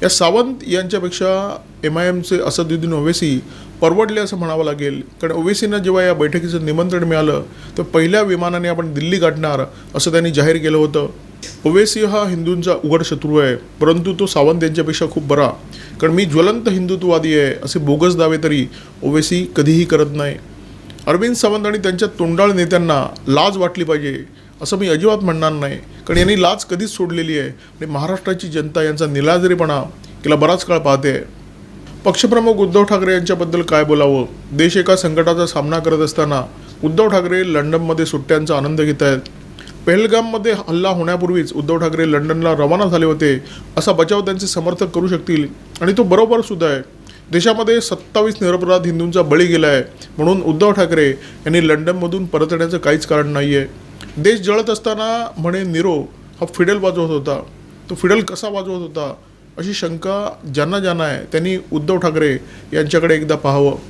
या सावंत यांच्यापेक्षा MIMचे असदुद्दीन ओवैसी परवडले असं म्हणावं लागेल. कारण ओवैसींना जेव्हा या बैठकीचं निमंत्रण मिळालं तर पहिल्या विमानाने आपण दिल्ली गाठणार असं त्यांनी जाहीर केलं होतं. ओवैसी हा हिंदूंचा उघड शत्रू आहे, परंतु तो सावंत यांच्यापेक्षा खूप बरा. कारण मी ज्वलंत हिंदुत्ववादी आहे असे बोगस दावे तरी ओवैसी कधीही करत नाही. अरविंद सावंत आणि त्यांच्या तोंडाळ नेत्यांना लाज वाटली पाहिजे असं मी अजिबात म्हणणार नाही. कारण यांनी लाज कधीच सोडलेली आहे आणि महाराष्ट्राची जनता यांचा निलाजरीपणा गेला बराच काळ पाहते. पक्षप्रमुख उद्धव ठाकरे यांच्याबद्दल काय बोलावं. देश एका संकटाचा सामना करत असताना उद्धव ठाकरे लंडनमध्ये सुट्ट्यांचा आनंद घेत आहेत. पहलगाममध्ये हल्ला होण्यापूर्वीच उद्धव ठाकरे लंडनला रवाना झाले होते असा बचाव त्यांचे समर्थक करू शकतील आणि तो बरोबर सुद्धा आहे. देशामध्ये 27 निरपराध हिंदूंचा बळी गेला आहे, म्हणून उद्धव ठाकरे यांनी लंडनमधून परत येण्याचं काहीच कारण नाही आहे. देश जळत असताना म्हणे नीरो हा फिडेल वाजवत होता, तो फिडेल कसा वाजवत होता अशी शंका ज्यांना आहे त्यांनी उद्धव ठाकरे यांच्याकडे एकदा पाहावं.